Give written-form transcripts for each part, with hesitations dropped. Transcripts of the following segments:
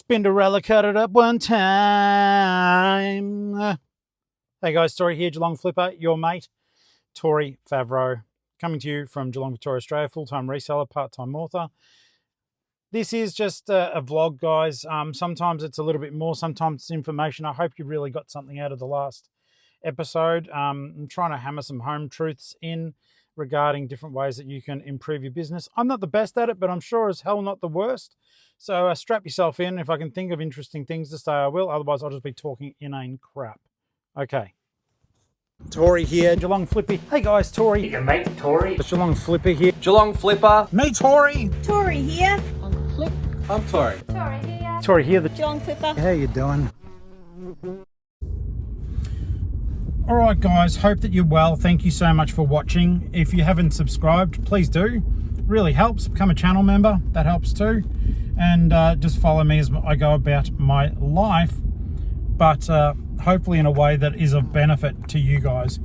Spinderella cut it up one time. Hey guys, Tori here, Geelong-Flipper, your mate, Tori Favreau, coming to you from Geelong, Victoria, Australia, full-time reseller, part-time author. This is just a vlog, guys. Sometimes it's a little bit more, sometimes it's information. I hope you really got something out of the last episode. I'm trying to hammer some home truths in regarding different ways that you can improve your business. I'm not the best at it, but I'm sure as hell not the worst. So strap yourself in. If I can think of interesting things to say, I will. Otherwise, I'll just be talking inane crap. Okay. Tori here, Geelong-Flipper. Hey guys, Tori. Your mate, Tori. It's Geelong-Flipper here. Geelong-Flipper. Me, Tori. Tori here. Uncle Flip. I'm Tori. Tori here. Tori here. Geelong-Flipper. How you doing? All right, guys. Hope that you're well. Thank you so much for watching. If you haven't subscribed, please do. Really helps. Become a channel member. That helps too. And just follow me as I go about my life, but hopefully in a way that is of benefit to you guys.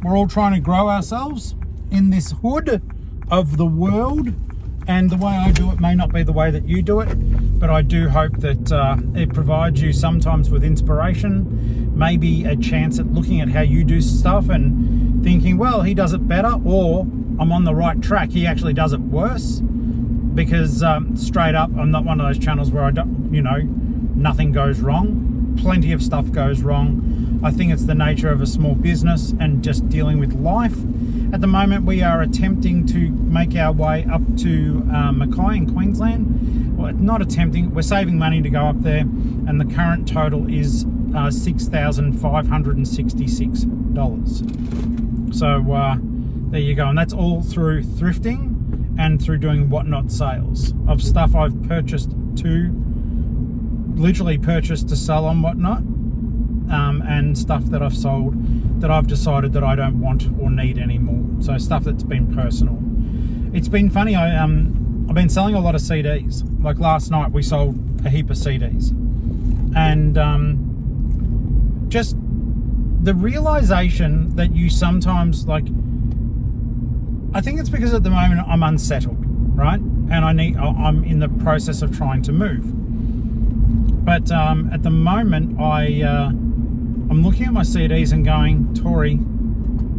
We're all trying to grow ourselves in this hood of the world, and the way I do it may not be the way that you do it, but I do hope that it provides you sometimes with inspiration, maybe a chance at looking at how you do stuff and thinking, well, he does it better, or I'm on the right track, he actually does it worse. Because straight up, I'm not one of those channels where I don't, nothing goes wrong. Plenty of stuff goes wrong. I think it's the nature of a small business and just dealing with life. At the moment, we are attempting to make our way up to Mackay in Queensland. Well, not attempting, we're saving money to go up there, and the current total is $6,566. So there you go, and that's all through thrifting and through doing whatnot sales of stuff I've literally purchased to sell on whatnot, and stuff that I've sold that I've decided that I don't want or need anymore. So stuff that's been personal. It's been funny. I've been selling a lot of CDs. Like last night, we sold a heap of CDs, and just the realization that you sometimes I think it's because at the moment I'm unsettled, right? And I'm in the process of trying to move. But at the moment, I'm looking at my CDs and going, Tori,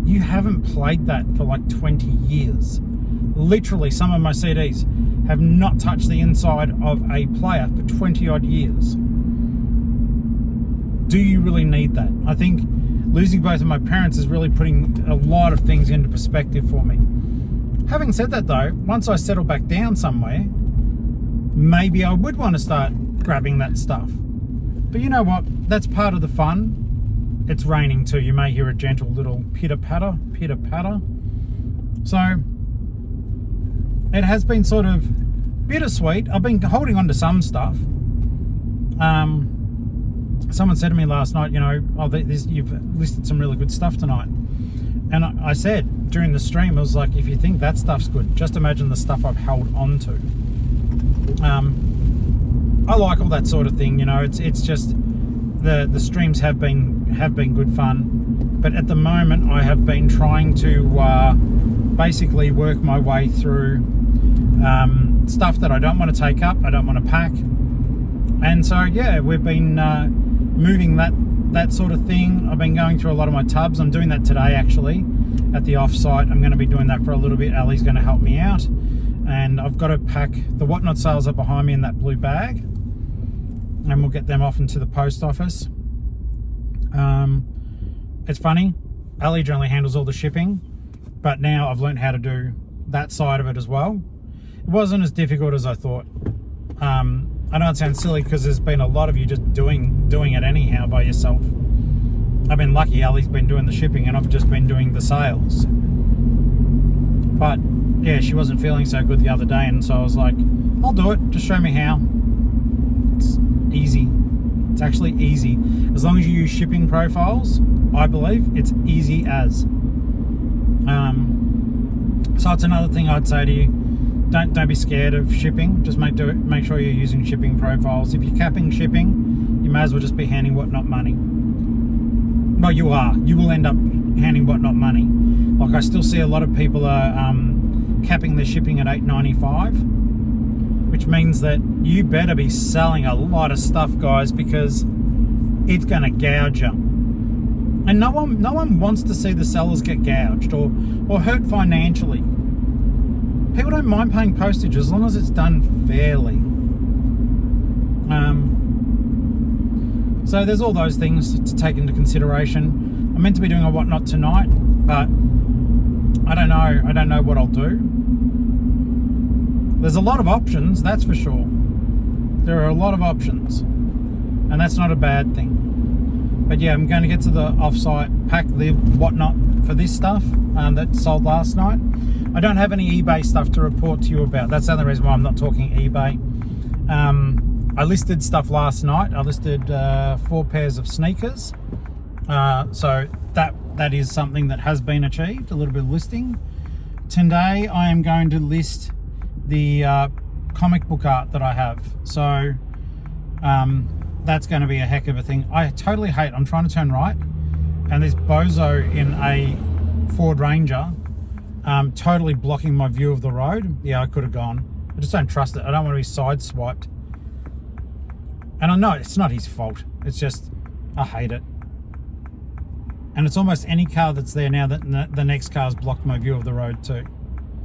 you haven't played that for like 20 years. Literally, some of my CDs have not touched the inside of a player for 20 odd years. Do you really need that? I think losing both of my parents is really putting a lot of things into perspective for me. Having said that though, once I settle back down somewhere, maybe I would want to start grabbing that stuff. But you know what? That's part of the fun. It's raining too. You may hear a gentle little pitter-patter, pitter-patter. So it has been sort of bittersweet. I've been holding on to some stuff. Someone said to me last night, you've listed some really good stuff tonight. And I said during the stream, I was like, if you think that stuff's good, just imagine the stuff I've held on to. I like all that sort of thing, it's just the streams have been good fun. But at the moment, I have been trying to basically work my way through stuff that I don't want to take up, I don't want to pack. And so, yeah, we've been moving that sort of thing. I've been going through a lot of my tubs. I'm doing that today, actually, at the off-site. I'm going to be doing that for a little bit. Alli's going to help me out. And I've got to pack the whatnot sales up behind me in that blue bag. And we'll get them off into the post office. It's funny. Alli generally handles all the shipping. But now I've learned how to do that side of it as well. It wasn't as difficult as I thought. I know it sounds silly because there's been a lot of you just doing it anyhow by yourself. I've been lucky. Alli's been doing the shipping and I've just been doing the sales. But yeah, she wasn't feeling so good the other day, and so I was like, I'll do it. Just show me how. It's easy. It's actually easy. As long as you use shipping profiles, I believe it's easy as. So it's another thing I'd say to you. Don't be scared of shipping. Just make sure you're using shipping profiles. If you're capping shipping, you may as well just be handing whatnot money. Well, you are. You will end up handing whatnot money. Like I still see a lot of people are capping their shipping at $8.95. which means that you better be selling a lot of stuff, guys, because it's going to gouge you. And no one wants to see the sellers get gouged or hurt financially. People don't mind paying postage as long as it's done fairly. So there's all those things to take into consideration. I'm meant to be doing a whatnot tonight, but I don't know. I don't know what I'll do. There's a lot of options, that's for sure. There are a lot of options, and that's not a bad thing. But yeah, I'm going to get to the offsite, pack the whatnot for this stuff that sold last night. I don't have any eBay stuff to report to you about. That's the only reason why I'm not talking eBay. I listed stuff last night. I listed 4 pairs of sneakers. So that is something that has been achieved, a little bit of listing. Today I am going to list the comic book art that I have. So that's going to be a heck of a thing. I totally hate, I'm trying to turn right, and this bozo in a Ford Ranger totally blocking my view of the road. Yeah, I could have gone. I just don't trust it. I don't want to be sideswiped. And I know it's not his fault. It's just, I hate it. And it's almost any car that's there now that the next car's blocked my view of the road too.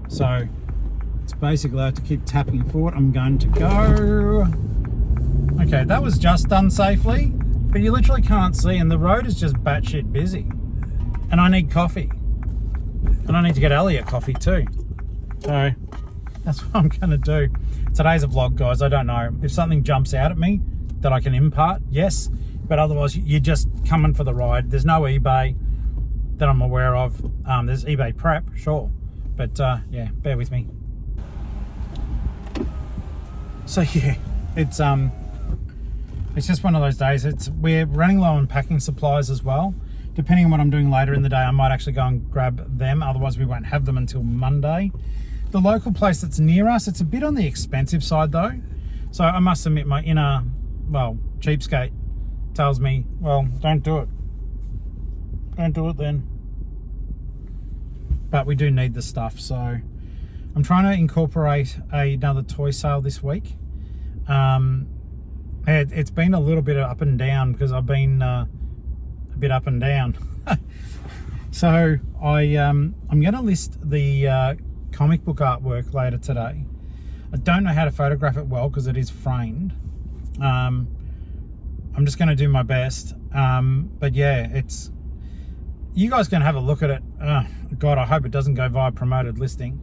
So it's basically, I have to keep tapping forward. I'm going to go. Okay, that was just done safely, but you literally can't see, and the road is just batshit busy. And I need coffee. And I need to get Alli a coffee too. So that's what I'm going to do. Today's a vlog, guys. I don't know. If something jumps out at me that I can impart, yes. But otherwise, you're just coming for the ride. There's no eBay that I'm aware of. There's eBay prep, sure. But yeah, bear with me. So yeah, it's just one of those days. We're running low on packing supplies as well. Depending on what I'm doing later in the day, I might actually go and grab them. Otherwise, we won't have them until Monday. The local place that's near us, it's a bit on the expensive side though. So I must admit, my inner, well, cheapskate tells me, well, don't do it. Don't do it then. But we do need the stuff, so I'm trying to incorporate another toy sale this week. It's been a little bit up and down because I've been a bit up and down. So I'm going to list the comic book artwork later today. I don't know how to photograph it well because it is framed. I'm just going to do my best. But yeah, you guys can have a look at it. God, I hope it doesn't go via promoted listing.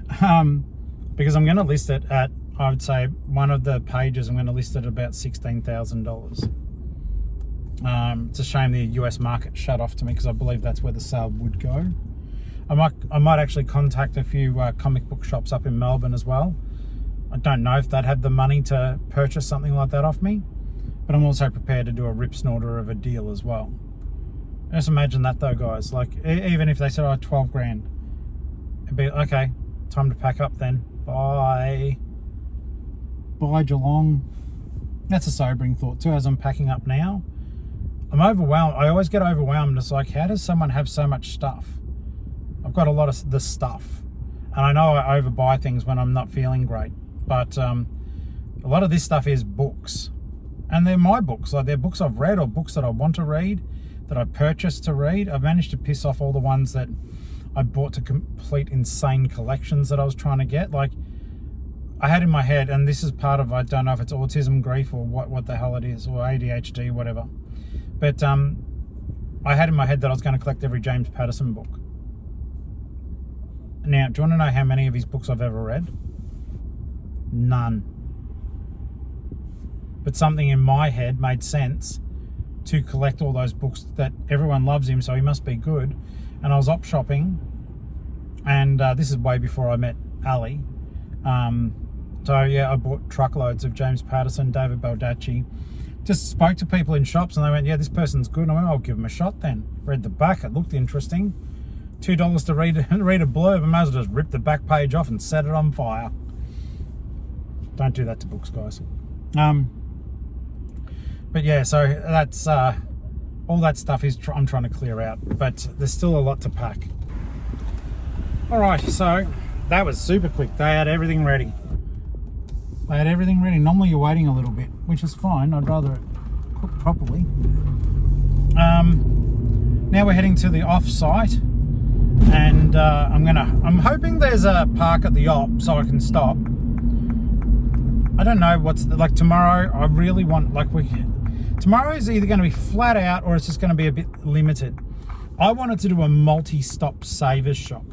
Because I'm going to list it at, I would say, one of the pages, I'm going to list it at about $16,000. It's a shame the US market shut off to me because I believe that's where the sale would go. I might actually contact a few comic book shops up in Melbourne as well. I don't know if they'd have the money to purchase something like that off me, but I'm also prepared to do a rip snorter of a deal as well. Just imagine that though, guys. Like, even if they said, oh, 12 grand, it'd be, okay, time to pack up then. Bye. Bye, Geelong. That's a sobering thought too, as I'm packing up now. I'm overwhelmed. I always get overwhelmed. It's like, how does someone have so much stuff? I've got a lot of the stuff. And I know I overbuy things when I'm not feeling great. But a lot of this stuff is books. And they're my books. Like, they're books I've read or books that I want to read, that I purchased to read. I've managed to piss off all the ones that I bought to complete insane collections that I was trying to get. Like, I had in my head, and this is part of, I don't know if it's autism, grief, or what the hell it is, or ADHD, whatever. But I had in my head that I was going to collect every James Patterson book. Now, do you want to know how many of his books I've ever read? None. But something in my head made sense to collect all those books that everyone loves him, so he must be good. And I was op shopping, and this is way before I met Alli. So yeah, I bought truckloads of James Patterson, David Baldacci. Just spoke to people in shops and they went, yeah, this person's good. And I went, I'll give them a shot then. Read the back, it looked interesting. $2 to read a blurb. I might as well just rip the back page off and set it on fire. Don't do that to books, guys. But yeah, so that's all that stuff is I'm trying to clear out, but there's still a lot to pack. All right, so that was super quick. They had everything ready. They had everything ready. Normally you're waiting a little bit, which is fine. I'd rather it cook properly. Now we're heading to the off-site, and I'm hoping there's a park at the op so I can stop. I don't know what's like tomorrow. I really want tomorrow is either going to be flat out or it's just going to be a bit limited. I wanted to do a multi-stop savers shop,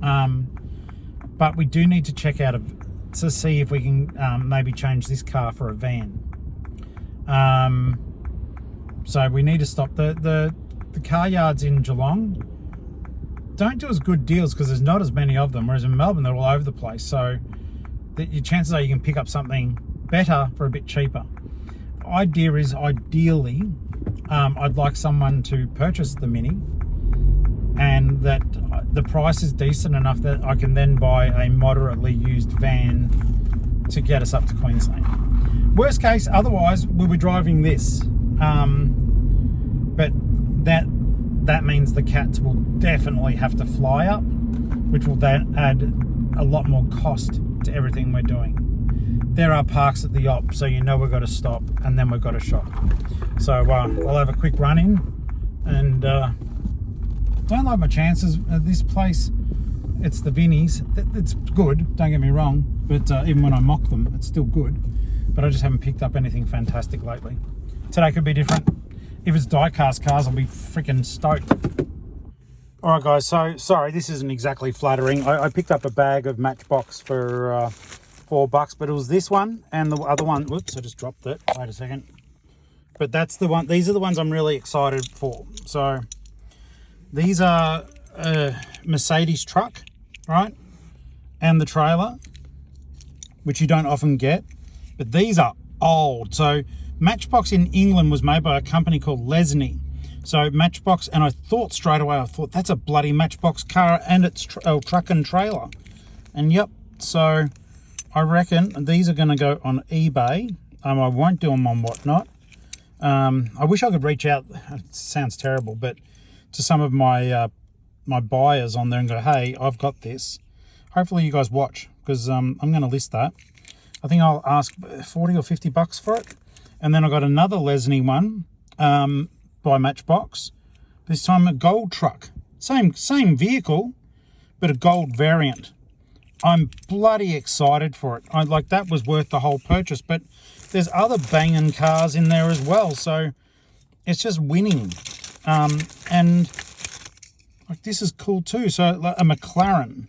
but we do need to check out to see if we can maybe change this car for a van. So we need to stop. The car yards in Geelong don't do as good deals because there's not as many of them, whereas in Melbourne they're all over the place. So your chances are you can pick up something better for a bit cheaper. Idea is ideally I'd like someone to purchase the Mini, and that the price is decent enough that I can then buy a moderately used van to get us up to Queensland. Worst case, otherwise we'll be driving this, but that means the cats will definitely have to fly up, which will then add a lot more cost to everything we're doing. There are parks at the op, so you know we've got to stop and then we've got to shop. So I'll have a quick run in, and don't like my chances at this place. It's the Vinnies. It's good, don't get me wrong, but even when I mock them, it's still good. But I just haven't picked up anything fantastic lately. Today could be different. If it's die-cast cars, I'll be freaking stoked. All right, guys, so sorry, this isn't exactly flattering. I picked up a bag of Matchbox for $4, but it was this one and the other one. Whoops, I just dropped it. Wait a second. But that's the one. These are the ones I'm really excited for. So these are a Mercedes truck, right? And the trailer, which you don't often get. But these are old. So Matchbox in England was made by a company called Lesney. So Matchbox, and I thought straight away, that's a bloody Matchbox car and it's truck and trailer. And yep, so I reckon these are going to go on eBay. I won't do them on Whatnot. I wish I could reach out, it sounds terrible, but to some of my my buyers on there and go, hey, I've got this. Hopefully you guys watch, because I'm going to list that. I think I'll ask $40 or $50 for it. And then I got another Lesney one by Matchbox. This time a gold truck. Same vehicle, but a gold variant. I'm bloody excited for it. That was worth the whole purchase, but there's other banging cars in there as well, so it's just winning. And like this is cool too. So like a McLaren.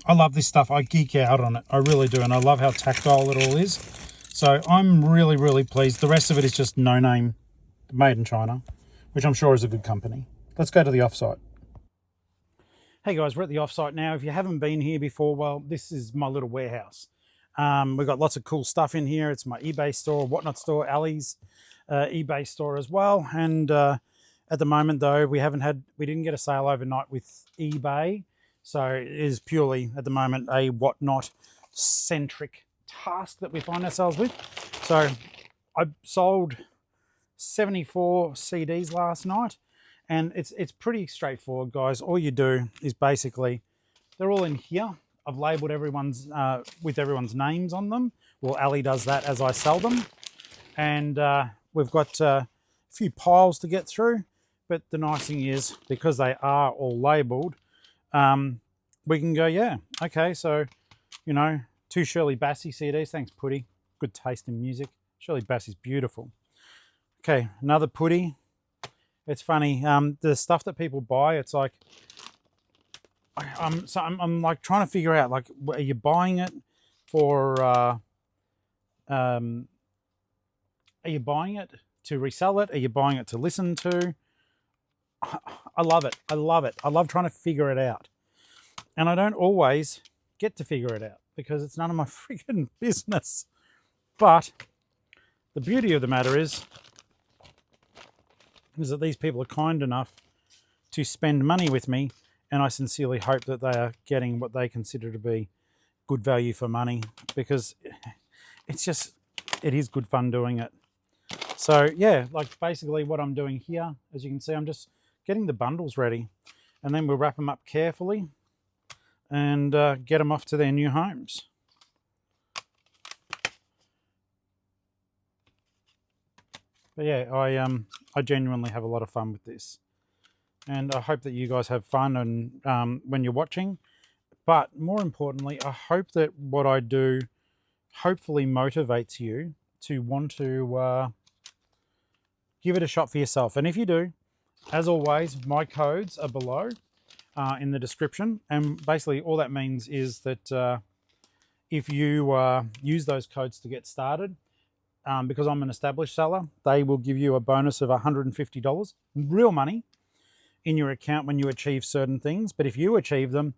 I love this stuff. I geek out on it. I really do, and I love how tactile it all is. So I'm really, really pleased. The rest of it is just no name, made in China, which I'm sure is a good company. Let's go to the offsite. Hey guys, we're at the offsite now. If you haven't been here before, well, this is my little warehouse. We've got lots of cool stuff in here. It's my eBay store, Whatnot store, Alli's eBay store as well. And at the moment though, we didn't get a sale overnight with eBay. So it is purely at the moment a Whatnot centric task that we find ourselves with. So I sold 74 CDs last night. And it's pretty straightforward, guys. All you do is basically, they're all in here. I've labelled everyone's with everyone's names on them. Well, Ali does that as I sell them. And we've got a few piles to get through. But the nice thing is, because they are all labelled, we can go, yeah, okay, so, you know, 2 Shirley Bassey CDs. Thanks, Putty. Good taste in music. Shirley Bassey's beautiful. Okay, another Putty. It's funny, the stuff that people buy, it's like, I'm like trying to figure out, like, are you buying it for, are you buying it to resell it? Are you buying it to listen to? I love it. I love it. I love trying to figure it out. And I don't always get to figure it out because it's none of my freaking business. But the beauty of the matter is that these people are kind enough to spend money with me, and I sincerely hope that they are getting what they consider to be good value for money, because it is good fun doing it. So yeah, like basically what I'm doing here, as you can see, I'm just getting the bundles ready, and then we'll wrap them up carefully and get them off to their new homes. But yeah, I genuinely have a lot of fun with this, and I hope that you guys have fun and when you're watching. But more importantly, I hope that what I do hopefully motivates you to want to give it a shot for yourself. And if you do, as always, my codes are below in the description. And basically all that means is that if you use those codes to get started, because I'm an established seller, they will give you a bonus of $150, real money, in your account when you achieve certain things. But if you achieve them,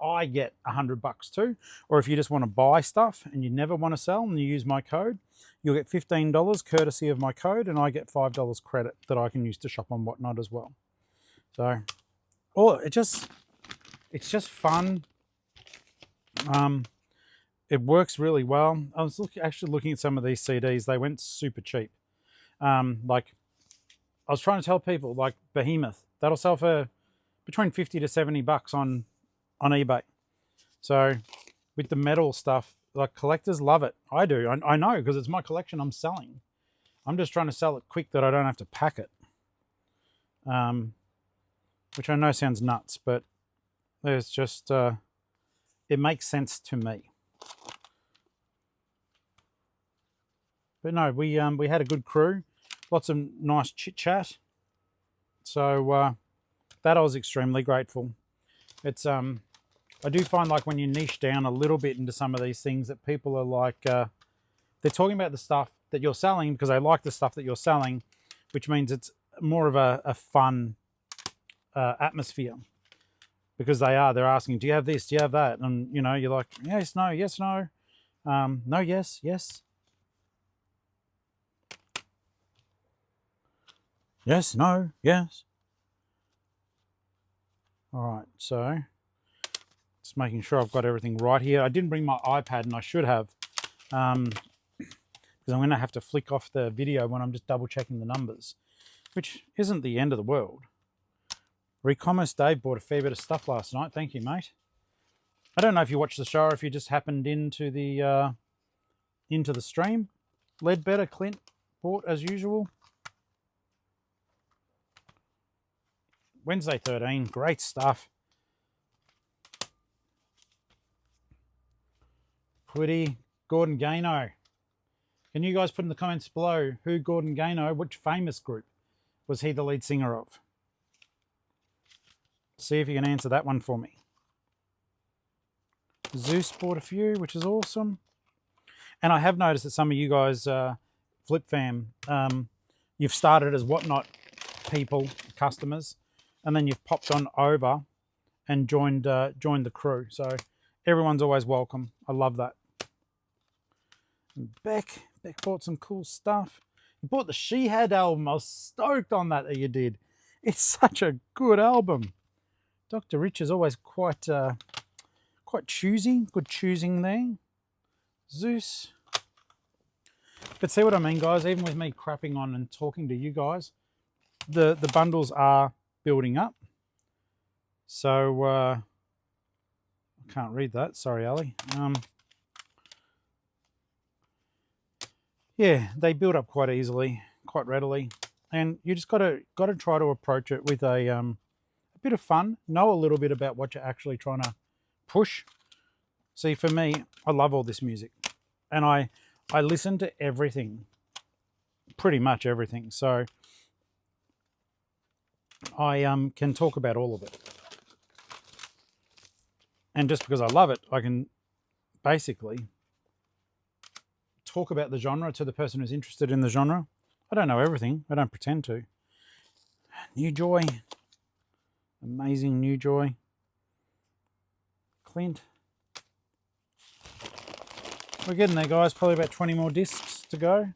I get $100 too. Or if you just want to buy stuff and you never want to sell and you use my code, you'll get $15 courtesy of my code, and I get $5 credit that I can use to shop on Whatnot as well. So, it's just fun. It works really well. I was actually looking at some of these CDs. They went super cheap. Like I was trying to tell people, like Behemoth, that'll sell for between 50 to 70 bucks on eBay. So with the metal stuff, like collectors love it. I do. I know, because it's my collection I'm selling. I'm just trying to sell it quick that I don't have to pack it. Which I know sounds nuts, but there's just it makes sense to me. But no, we had a good crew, lots of nice chit chat. So that I was extremely grateful. It's I do find, like, when you niche down a little bit into some of these things, that people are like they're talking about the stuff that you're selling because they like the stuff that you're selling, which means it's more of a fun atmosphere, because they're asking, do you have this, do you have that? And you know, you're like, yes, no, yes, no, no, yes, yes, yes, no, yes. All right, so just making sure I've got everything right here. I didn't bring my iPad, and I should have, because I'm going to have to flick off the video when I'm just double checking the numbers, which isn't the end of the world. Recommerce Dave bought a fair bit of stuff last night. Thank you, mate. I don't know if you watched the show or if you just happened into the stream. Ledbetter Clint bought as usual. Wednesday 13, great stuff. Quiddy, Gordon Gano. Can you guys put in the comments below who Gordon Gano, which famous group was he the lead singer of? See if you can answer that one for me. Zeus bought a few, which is awesome. And I have noticed that some of you guys, Flip fam, you've started as Whatnot people, customers, and then you've popped on over and joined the crew. So everyone's always welcome. I love that. And Beck bought some cool stuff. You bought the She Had album. I was stoked on that you did. It's such a good album. Dr. Rich is always quite choosy. Good choosing there. Zeus. But see what I mean, guys? Even with me crapping on and talking to you guys, the bundles are building up. So I can't read that. Sorry, Ali. Yeah, they build up quite easily, quite readily, and you just got to try to approach it with a bit of fun. Know a little bit about what you're actually trying to push. See, for me, I love all this music, and I listen to everything, pretty much everything. So I can talk about all of it, and just because I love it, I can basically talk about the genre to the person who's interested in the genre. I don't know everything. I don't pretend to. New Joy. Amazing New Joy. Clint. We're getting there, guys. Probably about 20 more discs to go.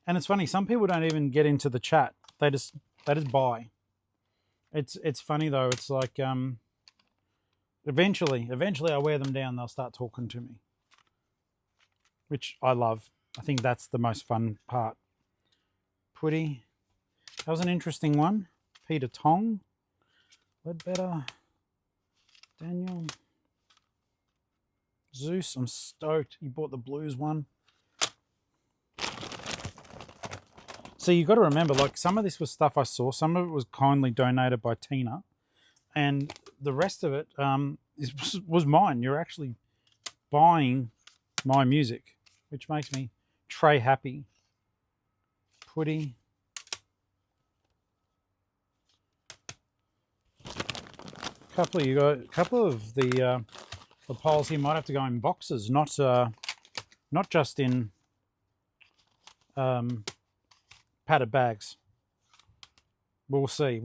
And it's funny, some people don't even get into the chat. They just buy. It's funny though. It's like eventually I wear them down, they'll start talking to me, which I love. I think that's the most fun part. Putty. That was an interesting one. Peter Tong. Ledbetter. Daniel. Zeus. I'm stoked. You bought the blues one. So you got to remember, like, some of this was stuff I saw. Some of it was kindly donated by Tina, and the rest of it was mine. You're actually buying my music, which makes me tray happy. Putty. A couple of the poles here might have to go in boxes, not just in padded bags. We'll see.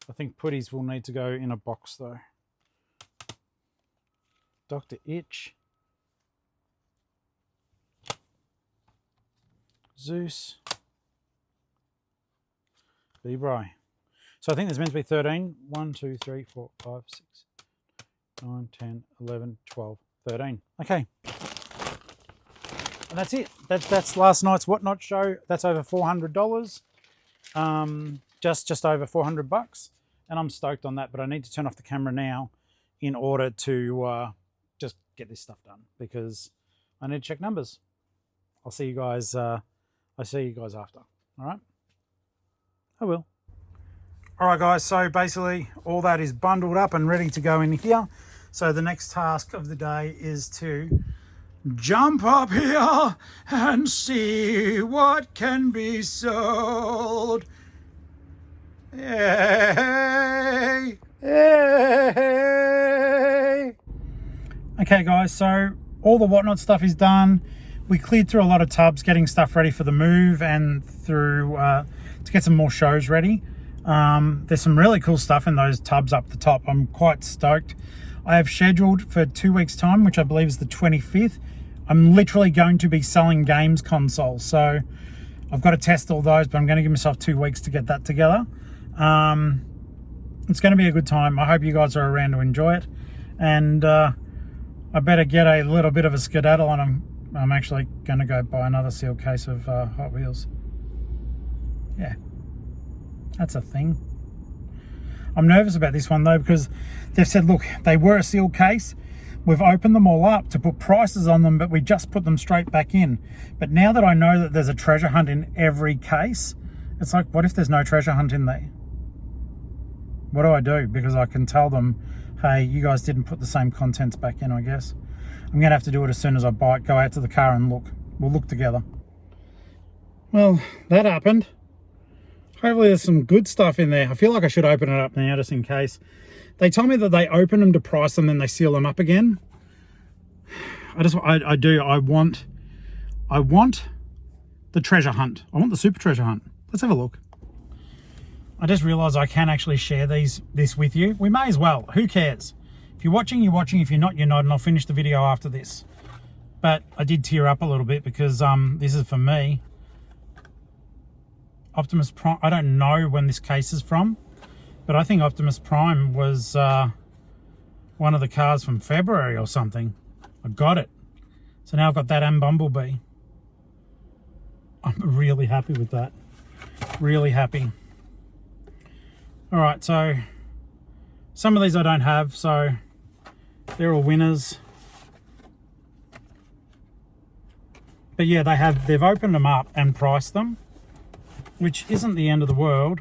I think putties will need to go in a box though. Dr. Itch. Zeus. Bebri. So I think there's meant to be 13. 1, 2, 3, 4, 5, 6, 9, 10, 11, 12, 13. Okay. And that's it. That's last night's Whatnot show. That's over $400. Just over $400. And I'm stoked on that, but I need to turn off the camera now in order to just get this stuff done, because I need to check numbers. I'll see you guys. I'll see you guys after. All right. I will. All right, guys. So basically, all that is bundled up and ready to go in here. So the next task of the day is to jump up here and see what can be sold. Yay! Yay! Okay, guys, so all the Whatnot stuff is done. We cleared through a lot of tubs getting stuff ready for the move and through to get some more shows ready. There's some really cool stuff in those tubs up the top. I'm quite stoked. I have scheduled for 2 weeks' time, which I believe is the 25th. I'm literally going to be selling games consoles, so I've got to test all those, but I'm going to give myself 2 weeks to get that together. It's going to be a good time. I hope you guys are around to enjoy it, and I better get a little bit of a skedaddle, and I'm actually going to go buy another sealed case of Hot Wheels. Yeah, that's a thing. I'm nervous about this one though, because they've said, look, they were a sealed case. We've opened them all up to put prices on them, but we just put them straight back in. But now that I know that there's a treasure hunt in every case, it's like, what if there's no treasure hunt in there? What do I do? Because I can tell them, hey, you guys didn't put the same contents back in, I guess. I'm going to have to do it as soon as I buy it, go out to the car and look. We'll look together. Well, that happened. Hopefully there's some good stuff in there. I feel like I should open it up now just in case. They told me that they open them to price them, then they seal them up again. I want the treasure hunt. I want the super treasure hunt. Let's have a look. I just realized I can actually share this with you. We may as well. Who cares? If you're watching, you're watching. If you're not, you're not. And I'll finish the video after this. But I did tear up a little bit because this is for me. Optimus Prime. I don't know when this case is from, but I think Optimus Prime was one of the cars from February or something. I got it. So now I've got that and Bumblebee. I'm really happy with that. Really happy. All right, so some of these I don't have, so they're all winners. But yeah, they've opened them up and priced them, which isn't the end of the world.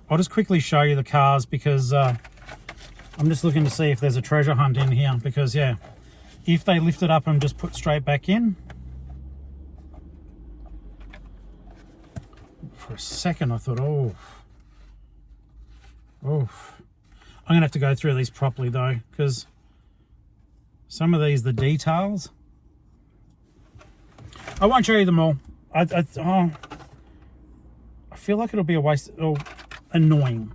I'll just quickly show you the cars because I'm just looking to see if there's a treasure hunt in here, because yeah, if they lift it up and just put straight back in. For a second I thought, oh. I'm gonna have to go through these properly though, because some of these, the details, I won't show you them all. I feel like it'll be a waste. Oh, annoying.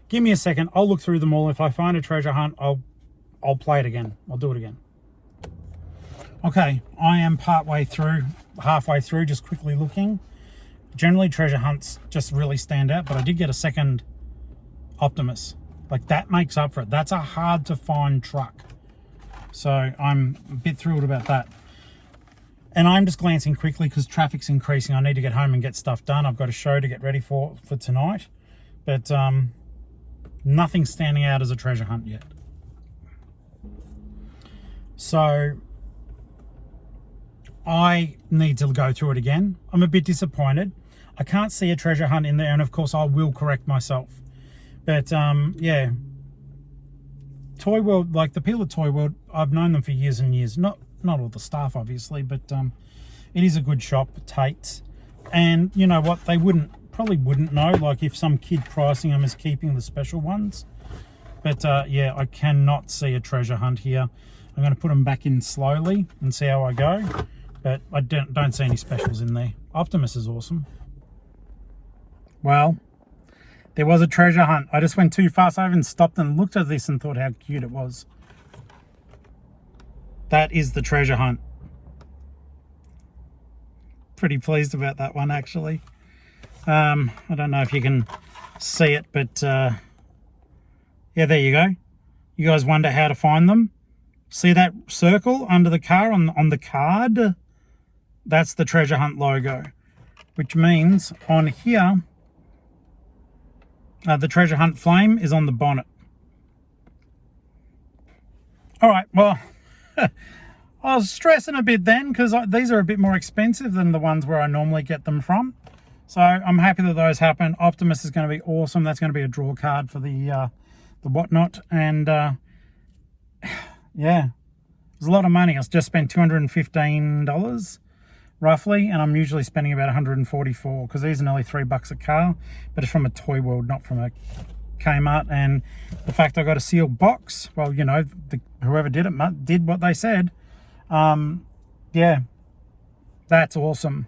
Give me a second. I'll look through them all. If I find a treasure hunt, I'll play it again. I'll do it again. Okay, I am halfway through, just quickly looking. Generally, treasure hunts just really stand out, but I did get a second Optimus. Like, that makes up for it. That's a hard to find truck. So I'm a bit thrilled about that. And I'm just glancing quickly because traffic's increasing. I need to get home and get stuff done. I've got a show to get ready for tonight. But nothing's standing out as a treasure hunt yet. So I need to go through it again. I'm a bit disappointed. I can't see a treasure hunt in there, and of course I will correct myself. But yeah, Toy World, like the people at Toy World, I've known them for years and years. Not all the staff, obviously, but it is a good shop, Tate's. And you know what? They probably wouldn't know, like if some kid pricing them is keeping the special ones. But yeah, I cannot see a treasure hunt here. I'm going to put them back in slowly and see how I go. But I don't see any specials in there. Optimus is awesome. Well, there was a treasure hunt. I just went too fast. I even stopped and looked at this and thought how cute it was. That is the treasure hunt. Pretty pleased about that one, actually. I don't know if you can see it, but yeah, there you go. You guys wonder how to find them? See that circle under the car on the card? That's the treasure hunt logo, which means on here, the treasure hunt flame is on the bonnet. All right, well, I was stressing a bit then because these are a bit more expensive than the ones where I normally get them from. So I'm happy that those happen. Optimus is going to be awesome. That's going to be a draw card for the whatnot. And yeah, it's a lot of money. I just spent $215 roughly, and I'm usually spending about $144 because these are nearly $3 a car, but it's from a Toy World, not from a Kmart. And the fact I got a sealed box, well, you know, whoever did it did what they said. Yeah, that's awesome.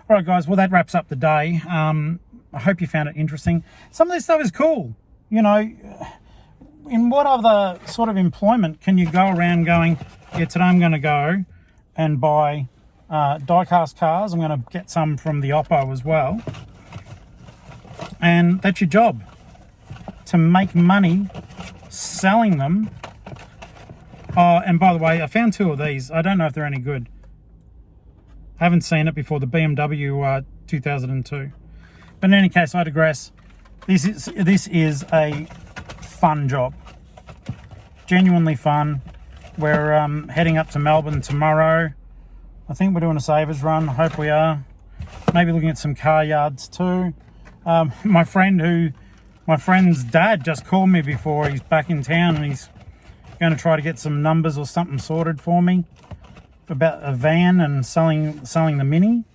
All right, guys, well, that wraps up the day. I hope you found it interesting. Some of this stuff is cool. You know, in what other sort of employment can you go around going, yeah, today I'm going to go and buy die-cast cars. I'm going to get some from the Oppo as well. And that's your job, to make money selling them. Oh, and by the way, I found two of these. I don't know if they're any good. I haven't seen it before, the BMW 2002. But in any case, I digress. This is a fun job. Genuinely fun. We're heading up to Melbourne tomorrow. I think we're doing a savers run. I hope we are. Maybe looking at some car yards too. My friend's dad just called me before. He's back in town and he's going to try to get some numbers or something sorted for me about a van and selling the Mini.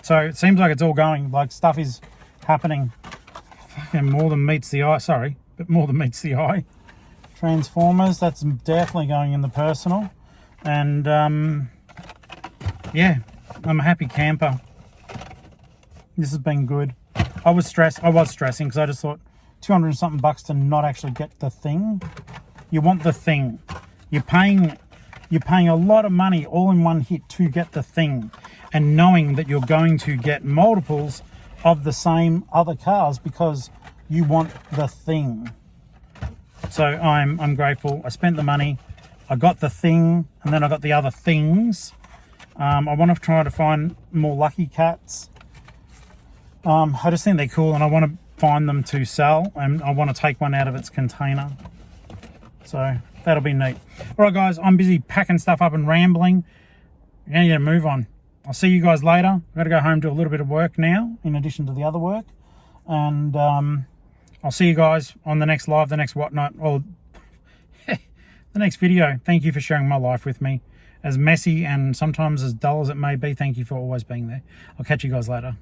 So it seems like it's all going, like stuff is happening. Fucking more than meets the eye. Sorry, but more than meets the eye. Transformers, that's definitely going in the personal. And yeah, I'm a happy camper. This has been good. I was stressing because I just thought 200 and something bucks to not actually get the thing. You want the thing. You're paying a lot of money all in one hit to get the thing, and knowing that you're going to get multiples of the same other cars because you want the thing. So I'm grateful. I spent the money, I got the thing, and then I got the other things. I want to try to find more Lucky Cats. I just think they're cool, and I want to find them to sell, and I want to take one out of its container. So that'll be neat. All right, guys, I'm busy packing stuff up and rambling. I'm going to move on. I'll see you guys later. I've got to go home, do a little bit of work now, in addition to the other work. And I'll see you guys on the next live, the next whatnot, or the next video. Thank you for sharing my life with me. As messy and sometimes as dull as it may be, thank you for always being there. I'll catch you guys later.